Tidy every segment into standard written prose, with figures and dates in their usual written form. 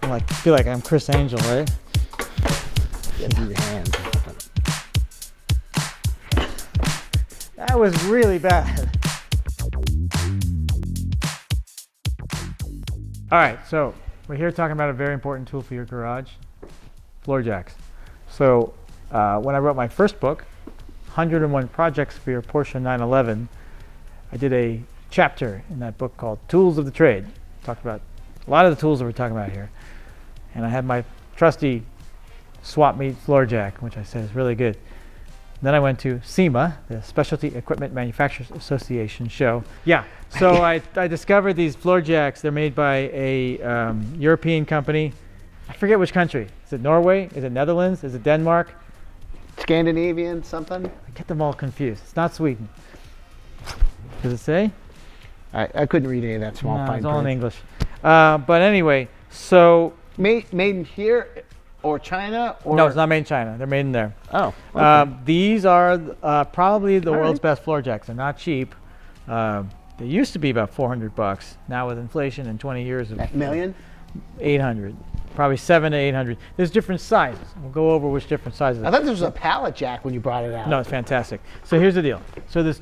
I feel like I'm Chris Angel, right? Get through your hands. That was really bad. All right, so we're here talking about a very important tool for your garage, floor jacks. So when I wrote my first book, 101 Projects for Your Porsche 911, I did a chapter in that book called Tools of the Trade. Talked about a lot of the tools that we're talking about here. And I had my trusty swap meet floor jack, which I said is really good. Then I went to SEMA, the Specialty Equipment Manufacturers Association show. Yeah, so I discovered these floor jacks. They're made by a European company. I forget which country. Is it Norway? Is it Netherlands? Is it Denmark? Scandinavian something? I get them all confused. It's not Sweden. Does it say? I couldn't read any of that small fine it's all in print. English. But anyway, so... Made in here or China? Or? No, it's not made in China. They're made in there. Oh, okay. These are probably the All world's right. best floor jacks. They're not cheap. They used to be about $400. Now with inflation and 20 years of... That million? 800. Probably 700 to 800. There's different sizes. We'll go over which different sizes. I thought this was a pallet jack when you brought it out. No, it's fantastic. So here's the deal. So there's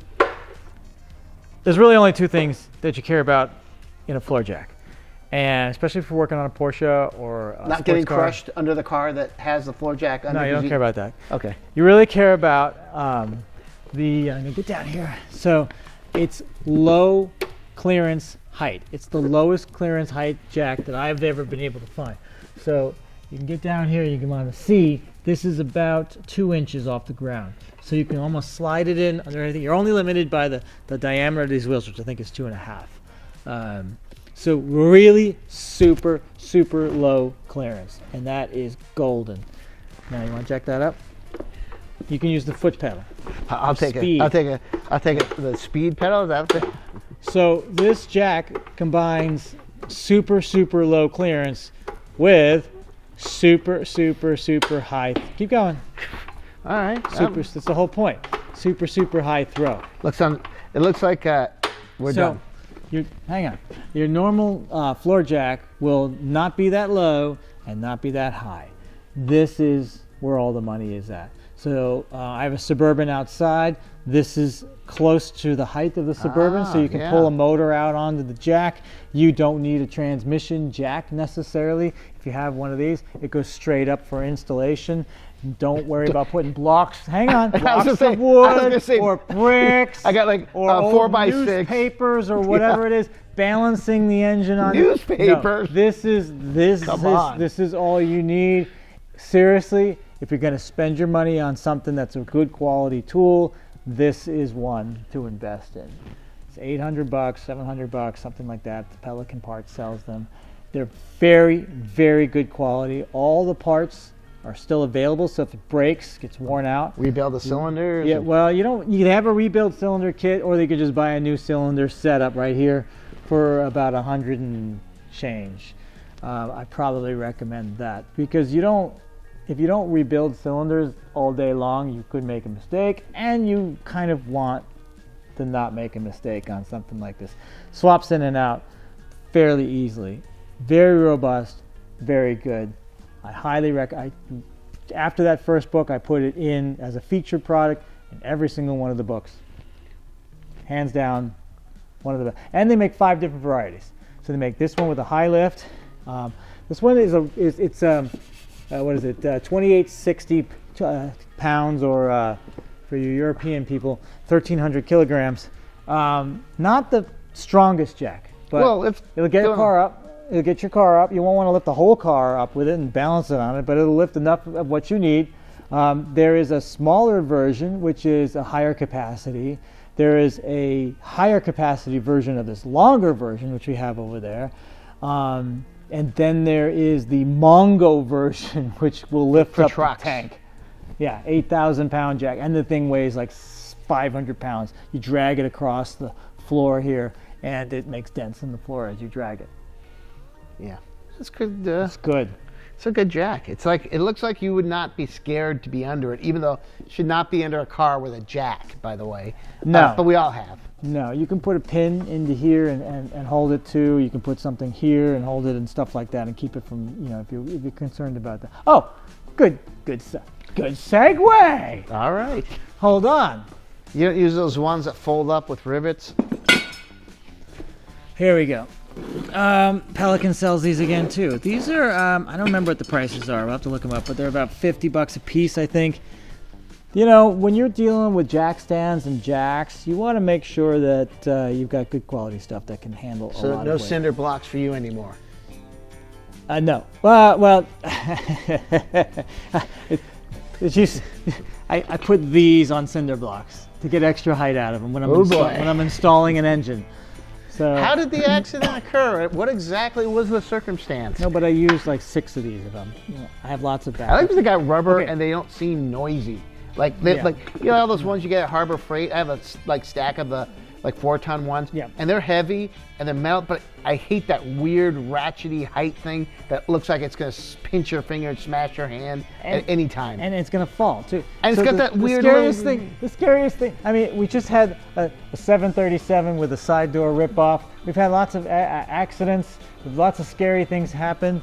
really only two things that you care about in a floor jack. And especially if you're working on a Porsche or a Not getting car. crushed under the car that has the floor jack under. No, you don't care about that. Okay. You really care about I'm gonna get down here. So it's low clearance height. It's the lowest clearance height jack that I've ever been able to find. So you can get down here, you can want to see this is about 2 inches off the ground. So you can almost slide it in under anything. You're only limited by the diameter of these wheels, which I think is 2.5. So really super, super low clearance, and that is golden. Now you want to jack that up? You can use the foot pedal. I'll take Speed. it. I'll take it. The speed pedal. Is that what the... So this jack combines super, super low clearance with super, super, super high. Keep going. All right. Super. That's the whole point. Super, super high throw. It looks like we're done. Hang on. Your normal floor jack will not be that low and not be that high. This is where all the money is at. So I have a Suburban outside. This is close to the height of the Suburban, so you can pull a motor out onto the jack. You don't need a transmission jack necessarily. If you have one of these, it goes straight up for installation. Don't worry about putting blocks. Hang on, blocks of wood or bricks. I got like or 4x6 newspapers or whatever it is. Balancing the engine on newspapers. No, this is all you need. Seriously, if you're going to spend your money on something that's a good quality tool, this is one to invest in. It's $800, $700, something like that. The Pelican Parts sells them. They're very, very good quality. All the parts are still available, so if it breaks, gets worn out. Rebuild the cylinders? Yeah, well, you can have a rebuild cylinder kit, or you could just buy a new cylinder setup right here for about $100 and change. I probably recommend that because if you don't rebuild cylinders all day long, you could make a mistake, and you kind of want to not make a mistake on something like this. Swaps in and out fairly easily. Very robust, very good. I highly recommend. After that first book, I put it in as a featured product in every single one of the books. Hands down, one of the best. And they make 5 different varieties. So they make this one with a high lift. This one is 2860 pounds, or for you European people, 1,300 kilograms. Not the strongest jack, but it'll get your car up. It'll get your car up. You won't want to lift the whole car up with it and balance it on it, but it'll lift enough of what you need. There is a smaller version, which is a higher capacity. There is a higher capacity version of this longer version, which we have over there. And then there is the Mongo version, which will lift up the tank. Yeah, 8,000 pound jack. And the thing weighs like 500 pounds. You drag it across the floor here, and it makes dents in the floor as you drag it. Yeah, it's good. It's good. It's a good jack. It looks like you would not be scared to be under it, even though it should not be under a car with a jack, by the way. No. But we all have. No, you can put a pin into here and hold it too. You can put something here and hold it and stuff like that and keep it from, if you're concerned about that. Oh, good segue. All right. Hold on. You don't use those ones that fold up with rivets? Here we go. Pelican sells these again too. These are, I don't remember what the prices are. We'll have to look them up, but they're about $50 a piece, I think. When you're dealing with jack stands and jacks, you want to make sure that you've got good quality stuff that can handle a lot of weight. So no cinder blocks for you anymore? No. Well, I put these on cinder blocks to get extra height out of them when I'm installing an engine. So how did the accident occur? What exactly was the circumstance? No, but I used like 6 of these of them. I have lots of backup. I like they got rubber and they don't seem noisy. Like all those ones you get at Harbor Freight. I have a stack of the 4-ton ones. Yeah. And they're heavy and they're metal, but I hate that weird ratchety height thing that looks like it's gonna pinch your finger and smash your hand at any time. And it's gonna fall too. And it's got that weird. The scariest thing. I mean, we just had a 737 with a side door rip off. We've had lots of accidents. Lots of scary things happen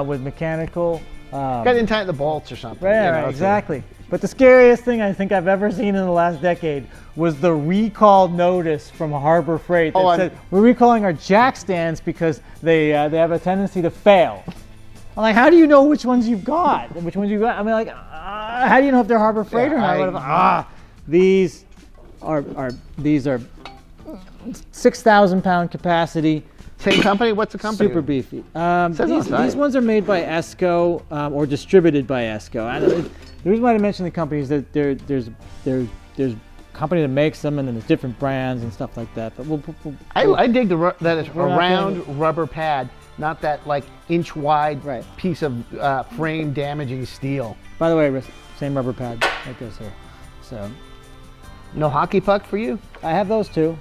with mechanical. Got to tighten the bolts or something. Right, exactly. But the scariest thing I think I've ever seen in the last decade was the recall notice from Harbor Freight that said, we're recalling our jack stands because they have a tendency to fail. I'm like, how do you know which ones you've got? And which ones you've got? I mean, how do you know if they're Harbor Freight or not? These are 6,000 pound capacity. Same company? What's the company? Super beefy. These ones are made by ESCO or distributed by ESCO. The reason why I mention the company is that there's a company that makes them, and then there's different brands and stuff like that. But I dig that it's a round rubber pad, not that inch wide piece of frame damaging steel. By the way, same rubber pad that goes here. So, no hockey puck for you? I have those too.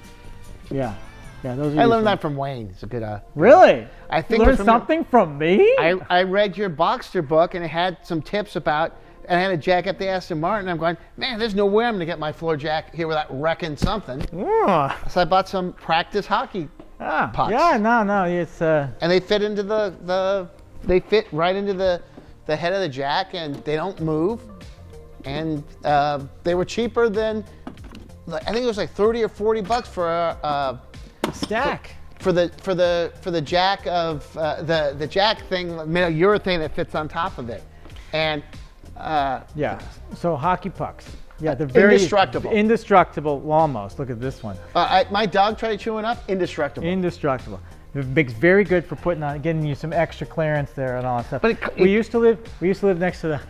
Yeah. Yeah, those are I learned that from Wayne. It's a good. Really? I think you learned something from me. I read your Boxster book and it had some tips about. And I had to jack up the Aston Martin. I'm going, man, there's no way I'm going to get my floor jack here without wrecking something. Yeah. So I bought some practice hockey pucks. Yeah, no, it's. And they fit into they fit right into the head of the jack, and they don't move. And they were cheaper than, I think it was like $30 or $40 for a stack. For the jack of the jack thing, urethane that fits on top of it, and. So hockey pucks. Yeah, they're very indestructible. Indestructible, almost. Look at this one. My dog tried chewing up. Indestructible. Indestructible. It makes very good for getting you some extra clearance there and all that stuff. But we used to live next to the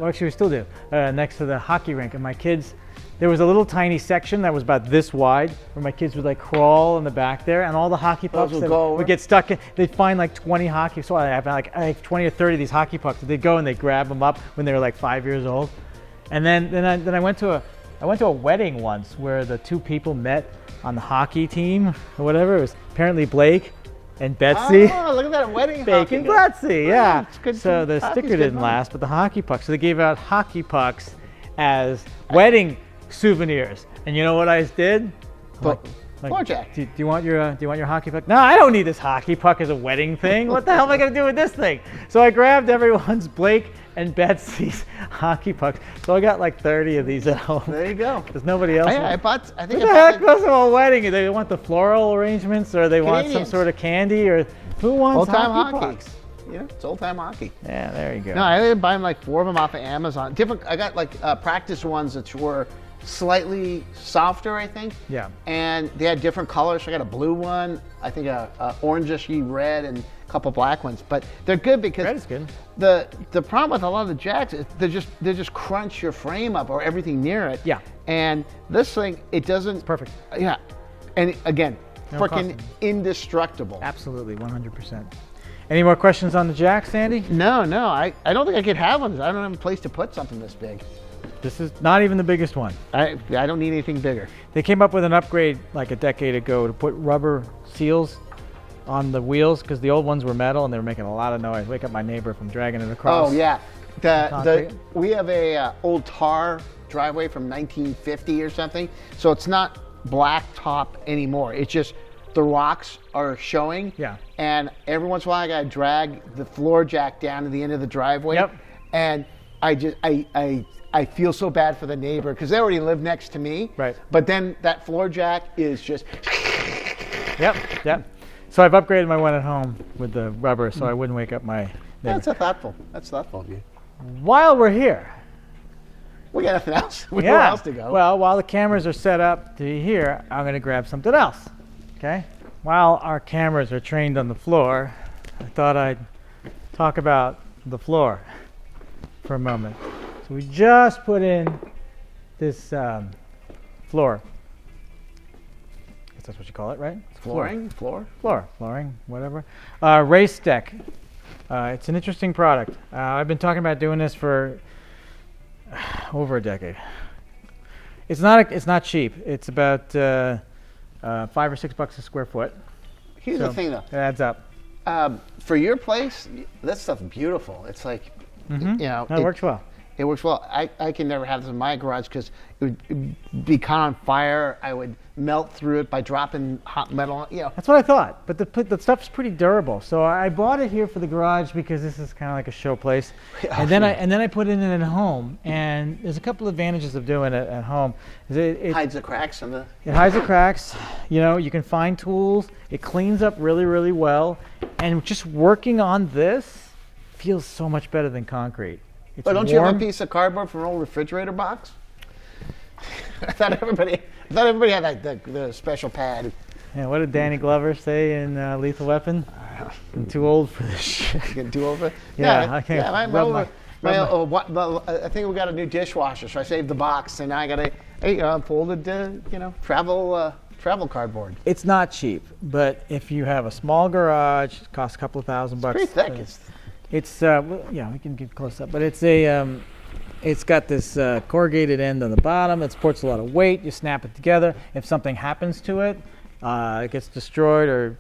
actually we still do next to the hockey rink, and my kids. There was a little tiny section that was about this wide where my kids would crawl in the back there, and all the hockey pucks would get stuck in. They'd find 20 hockey. So I have 20 or 30 of these hockey pucks. They'd go and they'd grab them up when they were 5 years old. And then I went to a wedding once where the 2 people met on the hockey team or whatever. It was apparently Blake and Betsy. Oh, look at that wedding Blake and Betsy, yeah. So the sticker didn't fun. last, but the hockey pucks. So they gave out hockey pucks as wedding souvenirs. And you know what I did? Floor jack. Do you want your hockey puck? No, I don't need this hockey puck as a wedding thing. What the hell am I gonna do with this thing? So I grabbed everyone's Blake and Betsy's hockey pucks. So I got 30 of these at home. There you go. Because nobody else. I bought. I think. What the heck goes to a wedding? Do they want the floral arrangements, or they want some sort of candy, or who wants old-time hockey pucks? It's old-time hockey. Yeah, there you go. No, I did buy 4 of them off of Amazon. I got practice ones that were slightly softer, I think. Yeah. And they had different colors. So I got a blue one, I think a orangey red, and a couple black ones. But they're good because red is good. The problem with a lot of the jacks is they just crunch your frame up or everything near it. Yeah. And this thing, it doesn't. It's perfect. Yeah. And again, No freaking indestructible. Absolutely, 100%. Any more questions on the jack, Sandy? No. I don't think I could have one. I don't have a place to put something this big. This is not even the biggest one. I don't need anything bigger. They came up with an upgrade a decade ago to put rubber seals on the wheels because the old ones were metal and they were making a lot of noise. Wake up my neighbor from dragging it across. Oh yeah, we have a old tar driveway from 1950 or something, so it's not black top anymore. It's just the rocks are showing. Yeah. And every once in a while I gotta drag the floor jack down to the end of the driveway. Yep. And I feel so bad for the neighbor because they already live next to me. Right. But then that floor jack is just. Yep. So I've upgraded my one at home with the rubber, so I wouldn't wake up my neighbor. That's thoughtful of you. While we're here. We got nothing else. We got nowhere else to go. Well, while the cameras are set up to here, I'm going to grab something else. Okay? While our cameras are trained on the floor, I thought I'd talk about the floor for a moment. So we just put in this floor. I guess that's what you call it, right? Flooring? Flooring, whatever. Race deck. It's an interesting product. I've been talking about doing this for over a decade. It's not cheap. It's about $5 or $6 a square foot. Here's the thing, though. It adds up. For your place, that stuff's beautiful. It's like, it works well. It works well. I can never have this in my garage because it would be caught on fire. I would melt through it by dropping hot metal. That's what I thought. But the stuff's pretty durable. So I bought it here for the garage because this is kind of like a show place. And then I put it in at home. And there's a couple advantages of doing it at home. It hides the cracks in the. It hides the cracks. You can find tools. It cleans up really, really well. And just working on this feels so much better than concrete. But don't you have a piece of cardboard from an old refrigerator box? I thought everybody had the special pad. Yeah, what did Danny Glover say in Lethal Weapon? I'm too old for this shit. Getting too old for it? Yeah, I can't. I think we got a new dishwasher, so I saved the box, and now I got a folded, travel cardboard. It's not cheap, but if you have a small garage, it costs a couple of $1,000. It's pretty thick. It's we can get close up, but it's it's got this corrugated end on the bottom. It supports a lot of weight. You snap it together. If something happens to it, it gets destroyed or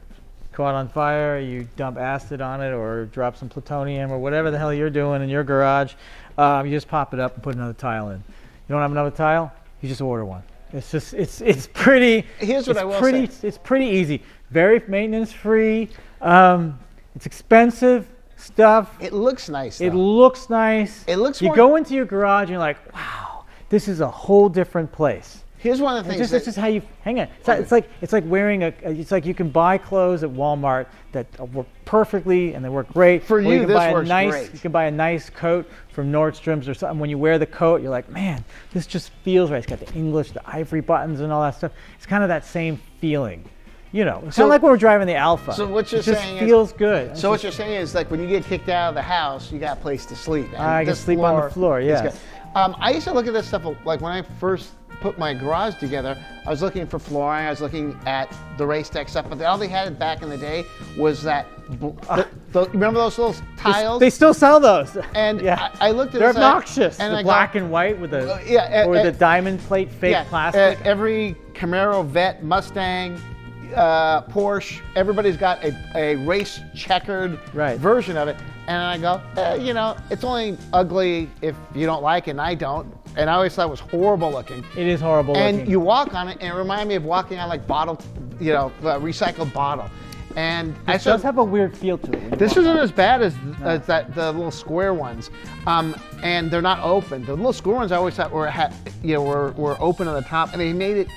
caught on fire, you dump acid on it or drop some plutonium or whatever the hell you're doing in your garage. You just pop it up and put another tile in. You don't have another tile? You just order one. It's just it's pretty. Here's what I will say. It's pretty easy. Very maintenance free. It's expensive stuff. It looks nice, though. It looks nice. It looks You go into your garage and you're like, wow, this is a whole different place. Here's one of the things. It's just how you hang on. It's like wearing it's like you can buy clothes at Walmart that work perfectly and they work great. For you, this works great. You can buy a nice coat from Nordstrom's or something. When you wear the coat, you're like, man, this just feels right. It's got the English, the ivory buttons and all that stuff. It's kind of that same feeling. It's kind of like when we're driving the Alpha. So what you're saying feels good. So what you're saying is, like, when you get kicked out of the house, you got a place to sleep. And I can sleep on the floor. Yes. I used to look at this stuff like when I first put my garage together. I was looking for flooring. I was looking at the race deck stuff, but all they had back in the day was that. Remember those little tiles? They still sell those. And I looked at. They're obnoxious. And the black and white with the the diamond plate fake plastic. Every Camaro, Vet, Mustang. Porsche, everybody's got a race checkered version of it, and I go, it's only ugly if you don't like it, and I don't, and I always thought it was horrible looking. It is horrible looking. And you walk on it, and it reminded me of walking on like bottle, recycled bottle. And it does have a weird feel to it. This isn't as bad as the little square ones, and they're not open. The little square ones I always thought were open on the top, and they made it.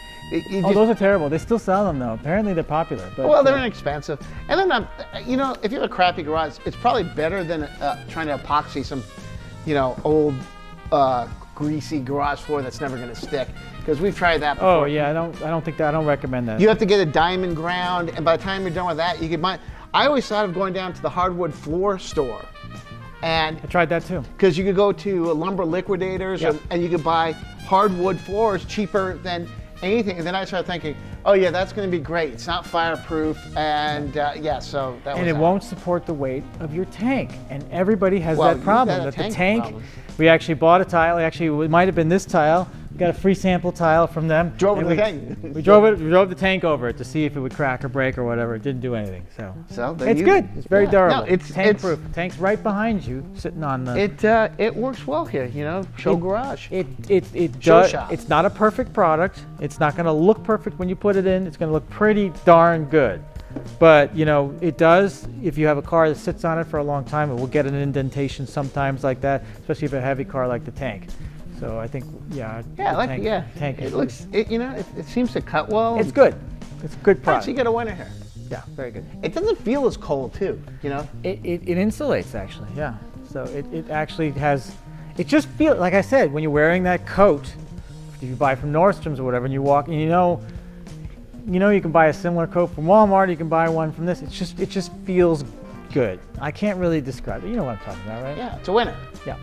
Those are terrible. They still sell them though. Apparently they're popular. But, well, they're inexpensive, and then if you have a crappy garage, it's probably better than trying to epoxy some, old greasy garage floor that's never going to stick. Because we've tried that before. Oh yeah, I don't recommend that. You have to get a diamond ground, and by the time you're done with that, you can buy. I always thought of going down to the hardwood floor store. And I tried that too. Because you could go to lumber liquidators, and you could buy hardwood floors cheaper than anything. And then I started thinking, oh yeah, that's going to be great. It's not fireproof, and so that was. And it won't support the weight of your tank, and everybody has that problem. That the tank, we actually bought a tile. Actually, it might have been this tile. got a free sample tile from them. Drove the tank. We drove the tank over it to see if it would crack or break or whatever. It didn't do anything. So it's good. It's very durable. No, it's tank proof. Tank's right behind you, sitting on the. It works well here. You know, show garage. It Show does. shop. It's not a perfect product. It's not going to look perfect when you put it in. It's going to look pretty darn good. But you know, it does. If you have a car that sits on it for a long time, it will get an indentation sometimes like that, especially if a heavy car like the tank. So I think, tank. Tank looks. It seems to cut well. It's good. It's a good product. Actually, get a winner here. Yeah, very good. It doesn't feel as cold too. You know. It insulates actually. Yeah. So it actually has. It just feels like I said when you're wearing that coat, if you buy from Nordstrom's or whatever, and you walk and you know you can buy a similar coat from Walmart. You can buy one from this. It just feels good. I can't really describe it. You know what I'm talking about, right? Yeah, it's a winner. Yeah.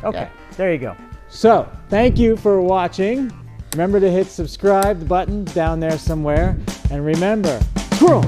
Okay. Yeah. There you go. So, thank you for watching. Remember to hit subscribe, the button down there somewhere. And remember, squirrel!